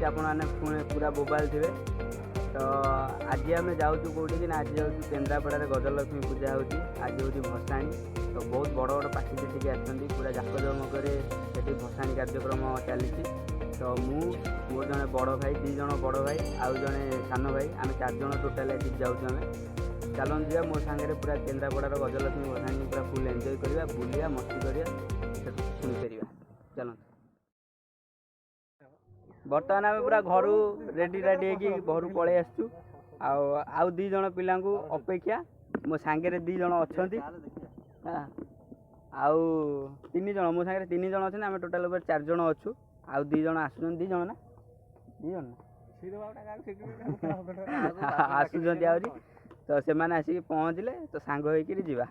आपने पूरा मोबाइल थे। तो आज आम जाऊँ कौटी कि आज जाऊँ केन्द्रापड़ा गजलक्ष्मी पूजा हो आज हूँ भसाणी। तो बहुत बड़ बड़ पार्टी से आसती पूरा जाकजमक से भसाणी कार्यक्रम चली। तो मोर जड़े बड़ भाई 2 जण बड़ भाई आउ जड़े सान भाई आम 4 जण टोटाल ये जाऊँ। चलन जा मो सांगे पूरा केन्द्रापड़ा गजलक्ष्मी भसाणी पूरा फुल एंजॉय करवा बुलिया मस्ती करवा शुणी कर। चल बर्तमान आम पूरा घर रेडी घर पलि आसचु। आउ 2 जण पिला अपेक्षा मो सांगे 2 जण अच्छा आउ 3 जण मो सांगे 3 जण अच्छा। आम टोटाल 4 जण अच्छु। आउ 2 जण आसुन 2 जण ना 2 जण आसुँच आहरी। तो से मैंने आसिक पहुँचले तो सांग होकर जीवा।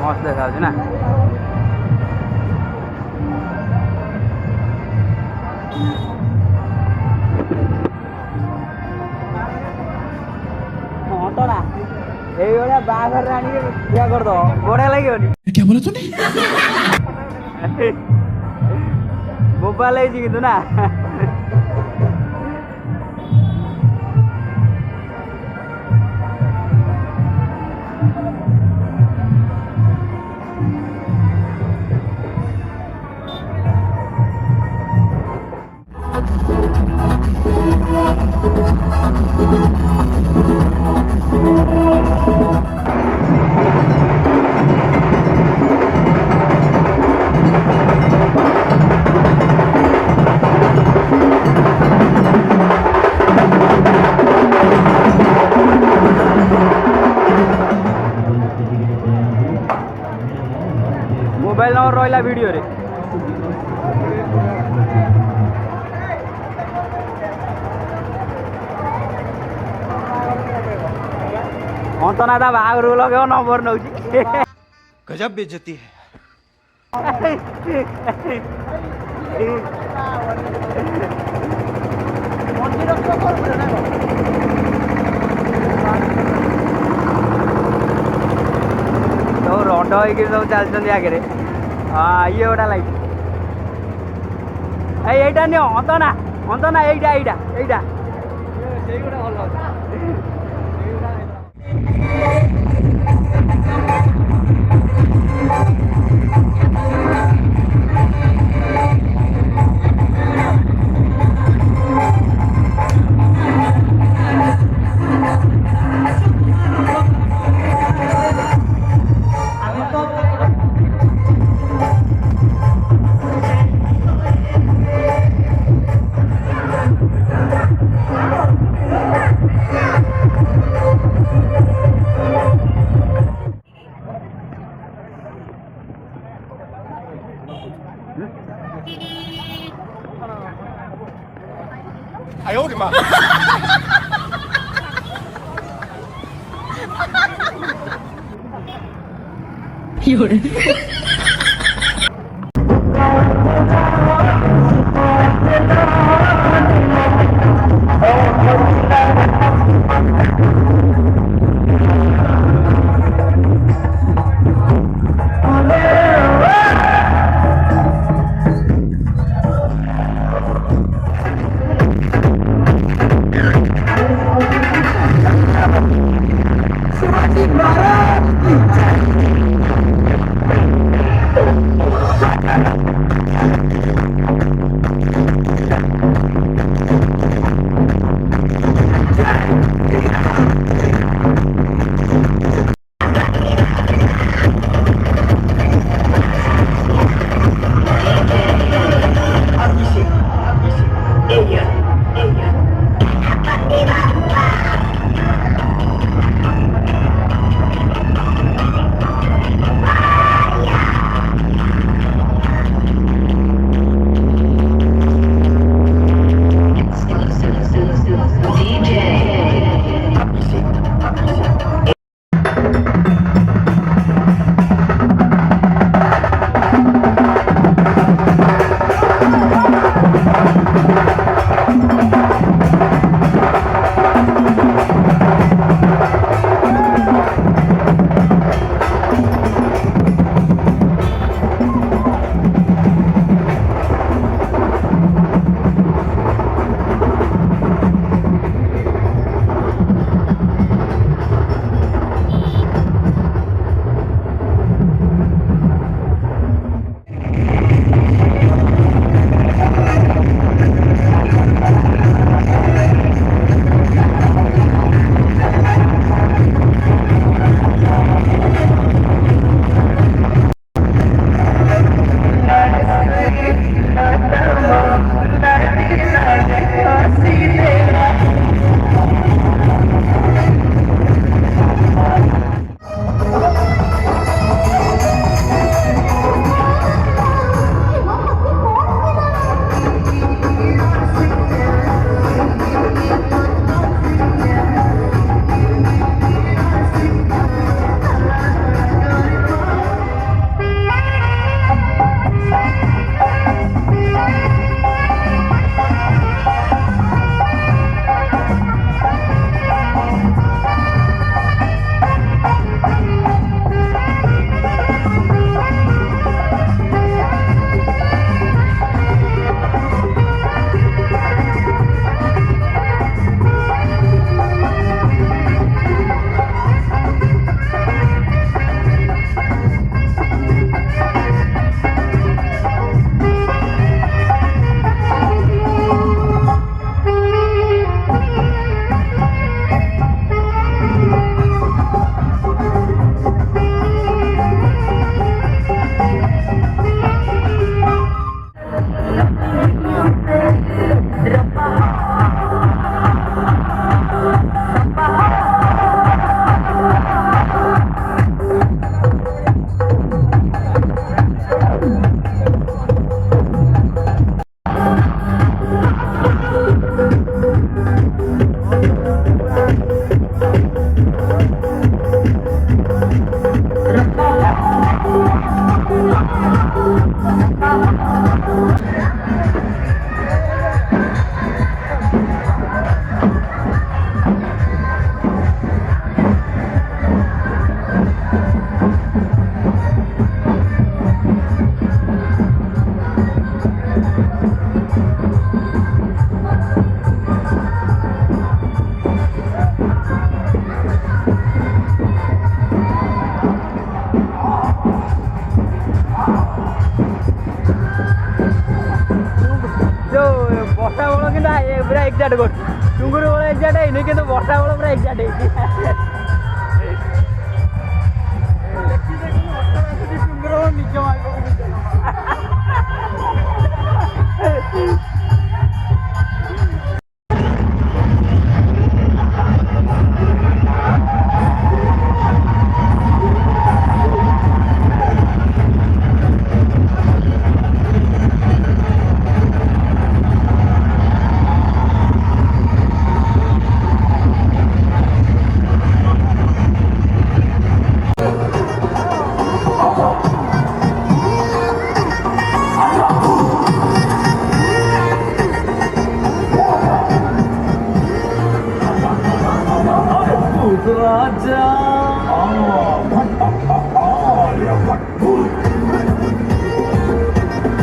मस्त देखा ना हाँ तो ना ये बाहर आनी क्या कर दो बढ़िया लगे क्या बोला तूने मोबाइल है कि ना मोबाइल नंबर रहा वीडियो रे हाँ तो ना बाहर लगे नंबर नौ गजब बेइज्जती है सब रड होगी सब चलते आगे हाँ ये गोटा लाइट এইটা নিও অন্ত না এইটা এইটা এইটা সেইগুলা ভালো哎呦我的妈！有人。शिवाजी महाराज ବର୍ଷା ବେଳ କିନ୍ତୁ ପୁରା ଏକ୍ଜାକ୍ଟ କରୁଛି। ଟୁଙ୍ଗୁରୁ ବେଳ ଏକ୍ଜାକ୍ଟ ହେଇନି କିନ୍ତୁ ବର୍ଷା ବେଳ ପୁରା ଏକ୍ଜାକ୍ଟ ହେଇଛି। ଟୁଙ୍ଗୁର ନିଜ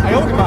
I owed him.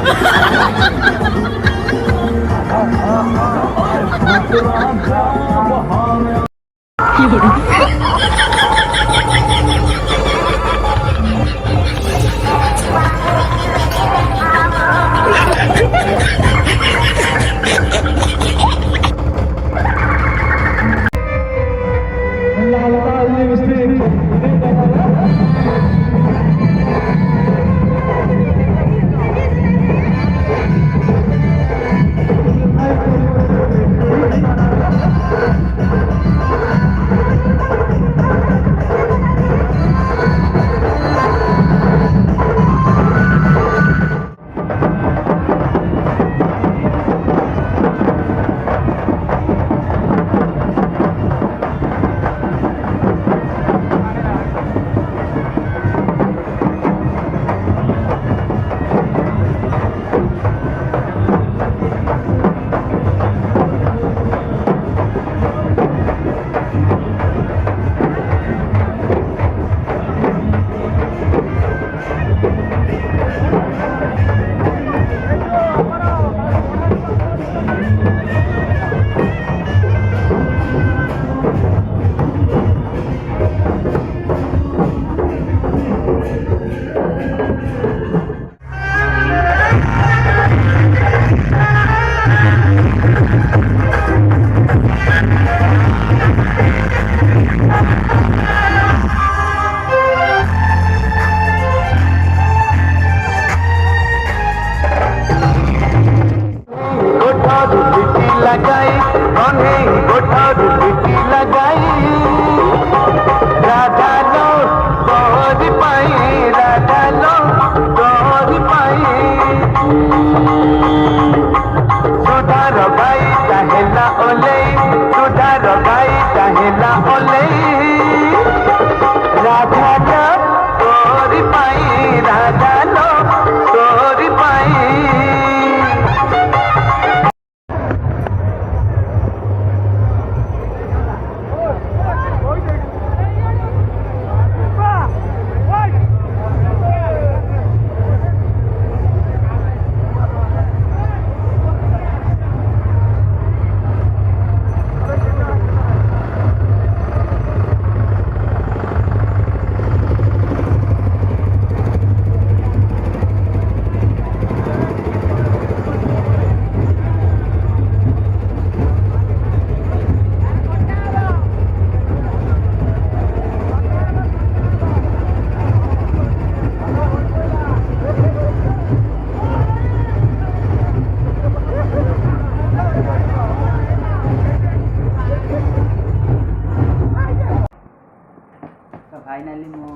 फाइनाली मो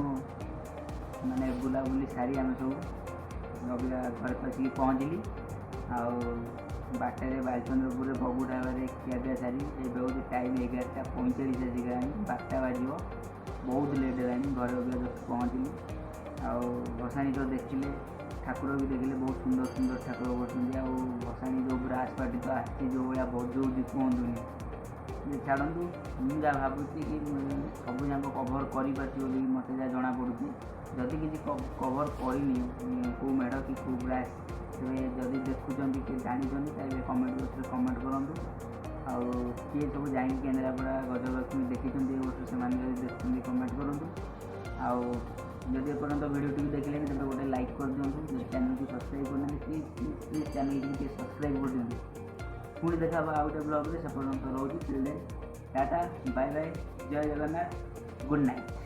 माने बुलाबुली सारी आम सब रविला घर पशिकी पहुँचली आटे बालचंद्रपुर बबू ढाबा खियापिया सारी एवं टाइम 11:45 आसिक 12टा बाज बहुत लेट है घर जस्ट पहुँचली भसाणी तो देखिले ठाकुर भी देखिले बहुत सुंदर सुंदर ठाकुर बसुँच भसाणी जो पूरा आसपाटी तो आसी जो भाया बजाऊँगी कहतुनि छाड़ू मुझे जहाँ भावुँ कि सब जाक कभर कर मत जहाँ जना पड़ी जदि किसी कभर करनी कौ मेढ़ कि कौ ब्रास तेरे जदि देखुं कि जानते कमेंट बॉक्स में कमेंट करूँ किए सब जा केन्द्रापड़ा गजलक्ष्मी देखी वर्ष से देखते कमेंट करूँ जदि एपर्यंत वीडियो देखिले तेज गोटे लाइक कर दिखाँ चैनल को सब्सक्राइब करना प्लीज चैनल को सब्सक्राइब कर दिखाँ पुणी देखा आउ गोटे ब्लॉग से पर्यटन रोज टाटा बाय बाय जय जगन्नाथ गुड नाइट।